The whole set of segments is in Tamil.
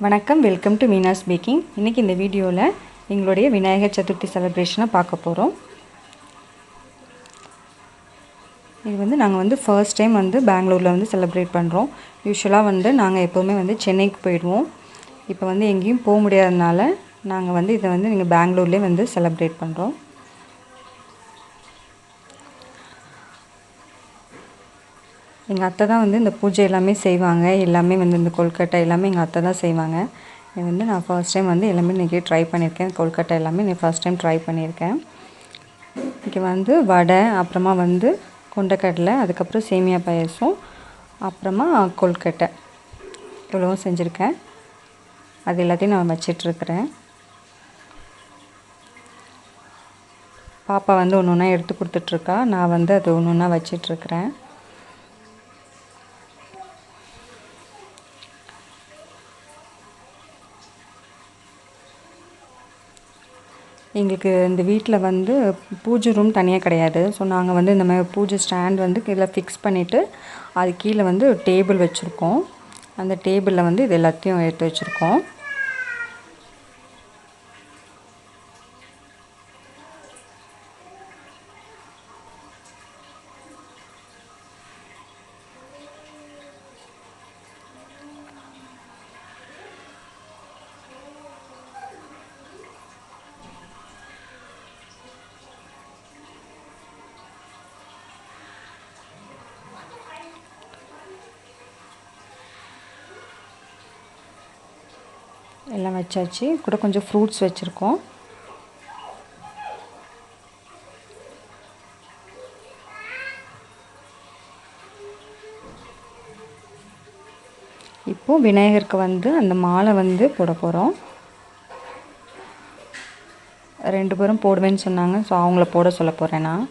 வணக்கம், வெல்கம் டு மீனாஸ் பேக்கிங். இன்றைக்கி இந்த வீடியோவில் எங்களுடைய விநாயகர் சதுர்த்தி செலிப்ரேஷனை பார்க்க போகிறோம். இது நாங்கள் ஃபர்ஸ்ட் டைம் பெங்களூரில் செலிப்ரேட் பண்ணுறோம். யூஸ்வலாக நாங்கள் எப்போவுமே சென்னைக்கு போயிடுவோம். இப்போ எங்கேயும் போக முடியாததுனால நாங்கள் இதை நீங்கள் பெங்களூர்லேயே செலிப்ரேட் பண்ணுறோம். எங்கள் அத்தை தான் இந்த பூஜை எல்லாமே செய்வாங்க. எல்லாமே இந்த கொழுக்கட்டை எல்லாமே எங்கள் அத்தை தான் செய்வாங்க. இது நான் ஃபர்ஸ்ட் டைம் எல்லாமே இன்றைக்கி ட்ரை பண்ணியிருக்கேன். கொழுக்கட்டை எல்லாமே நான் ஃபர்ஸ்ட் டைம் ட்ரை பண்ணியிருக்கேன். இன்றைக்கி வடை, அப்புறமா கொண்டக்கடலை, அதுக்கப்புறம் சேமியா பாயாசம், அப்புறமா கொழுக்கட்டை இவ்வளவும் செஞ்சுருக்கேன். அது எல்லாத்தையும் நான் வச்சிட்ருக்கிறேன். பாப்பா ஒன்று ஒன்றா எடுத்து கொடுத்துட்ருக்கா. நான் அது ஒன்று ஒன்றா வச்சிட்ருக்கிறேன். எங்களுக்கு இந்த வீட்டில் பூஜை ரூம் தனியாக கிடையாது. ஸோ நாங்கள் இந்த மாதிரி பூஜை ஸ்டாண்ட் கீழே ஃபிக்ஸ் பண்ணிவிட்டு அது கீழே டேபிள் வச்சுருக்கோம். அந்த டேபிளில் இது எல்லாத்தையும் எடுத்து வச்சுருக்கோம். எல்லாம் வச்சாச்சு. கூட கொஞ்சம் ஃப்ரூட்ஸ் வச்சுருக்கோம். இப்போது விநாயகருக்கு அந்த மாலை போட போகிறோம். 2 பேரும் போடுவேன்னு சொன்னாங்க. ஸோ அவங்கள போட சொல்ல போகிறேன் நான்.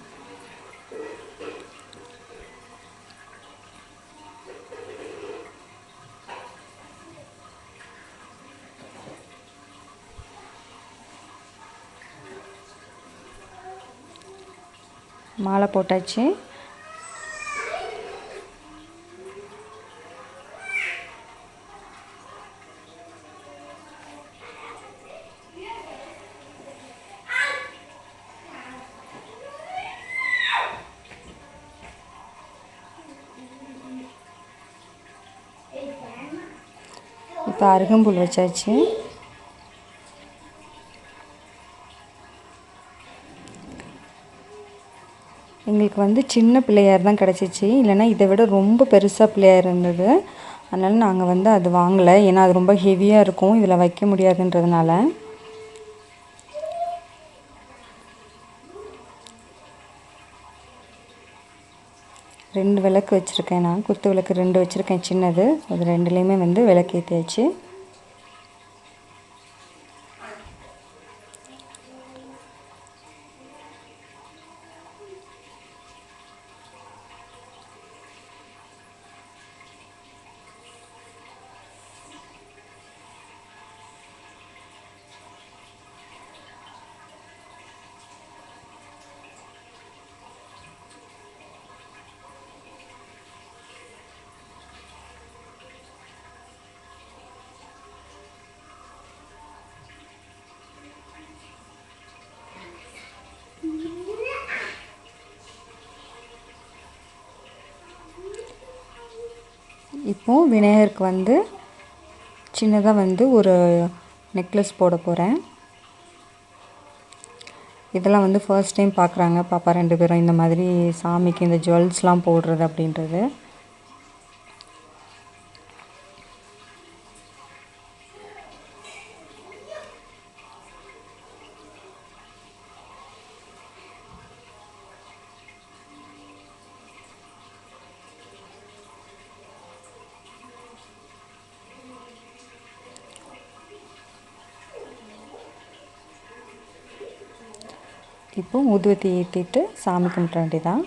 மாலை போட்டாச்சு. இப்போ அருகம்புல் வச்சாச்சு. எங்களுக்கு சின்ன பிள்ளையார் தான் கிடச்சிச்சு. இல்லைன்னா இதை விட ரொம்ப பெருசாக பிள்ளையார் இருந்தது. அதனால் நாங்கள் அது வாங்கலை. ஏன்னா அது ரொம்ப ஹெவியாக இருக்கும், இதில் வைக்க முடியாதுன்றதுனால. ரெண்டு விளக்கு வச்சுருக்கேன். நான் குத்து விளக்கு 2 வச்சுருக்கேன், சின்னது. அது 2லேயுமே விளக்கு ஏற்றியாச்சு. இப்போது விநாயகருக்கு சின்னதாக ஒரு நெக்லஸ் போட போகிறேன். இதெல்லாம் ஃபர்ஸ்ட் டைம் பார்க்குறாங்க பாப்பா 2 பேரும். இந்த மாதிரி சாமிக்கு இந்த ஜுவல்ஸ்லாம் போடுறது அப்படின்றது. இப்போ ஊதுவத்தி ஏற்றிட்டு சாமி கும்பிட வேண்டியதான்.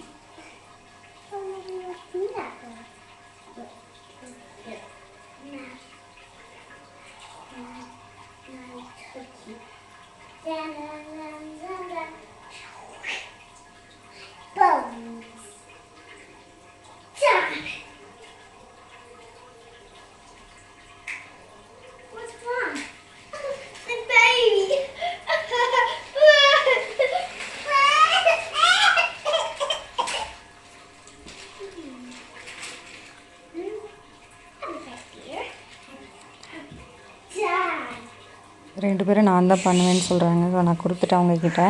2 பேரும் நான் தான் பண்ணுவேன்னு சொல்கிறாங்க. ஸோ நான் கொடுத்துட்டேன் அவங்கக்கிட்ட.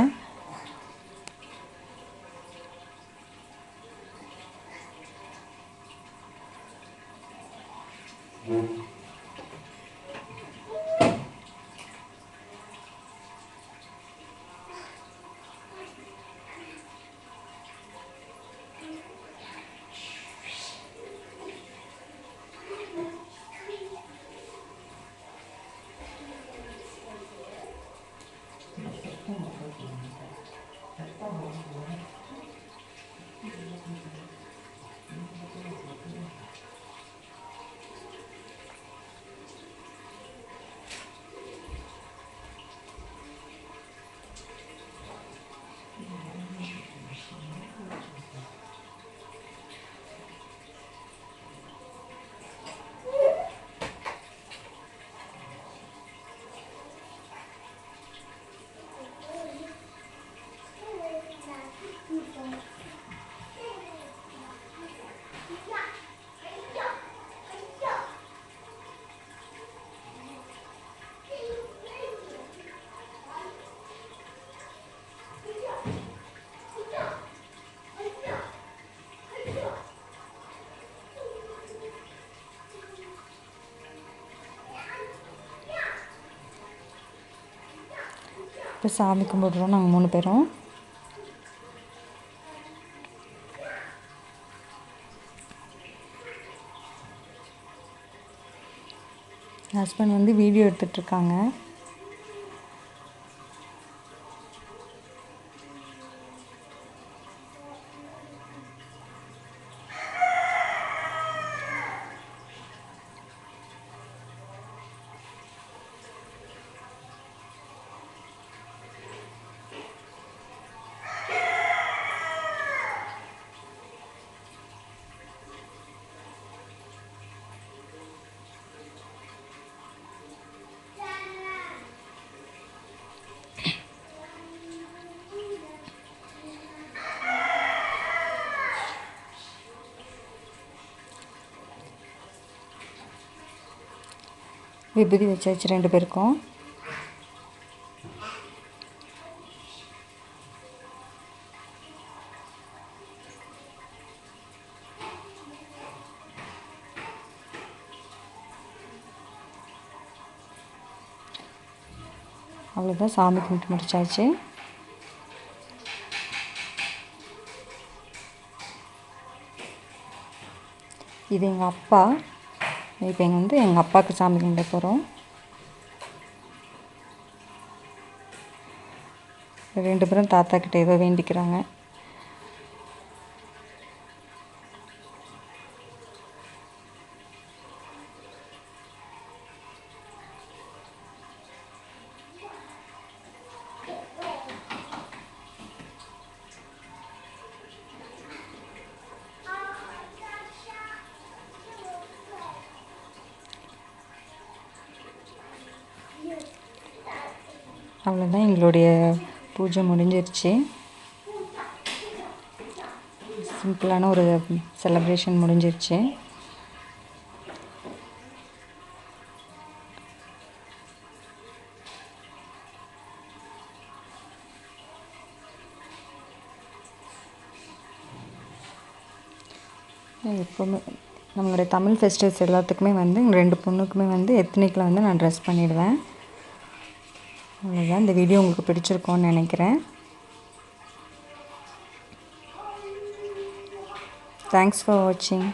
இப்போ சாமி கும்பிட்றோம் நாங்கள் 3 பேரும். ஹஸ்பண்ட் வந்து வீடியோ எடுத்துகிட்ருக்காங்க. விபூதி வச்சாச்சு 2 பேருக்கும். அவ்வளோதான், சாமி கும்பிட்டு முடிச்சாச்சு. இது எங்கள் அப்பா. இப்போ எங்கள் அப்பாவுக்கு சாமி கும்பிட போகிறோம். 2 பேரும் தாத்தா கிட்ட ஏதோ வேண்டிக்கிறாங்க. அவ்வளோதான், எங்களுடைய பூஜை முடிஞ்சிருச்சு. சிம்பிளான ஒரு செலப்ரேஷன் முடிஞ்சிருச்சு. எப்போவுமே நம்மளுடைய தமிழ் ஃபெஸ்டிவல்ஸ் எல்லாத்துக்குமே எங்கள் 2 பொண்ணுக்குமே எத்னிக்கில் நான் ட்ரெஸ் பண்ணிடுவேன். அவ்வளோதான். இந்த வீடியோ உங்களுக்கு பிடிச்சிருக்கோன்னு நினைக்கிறேன். தேங்க்ஸ் ஃபார் வாட்சிங்.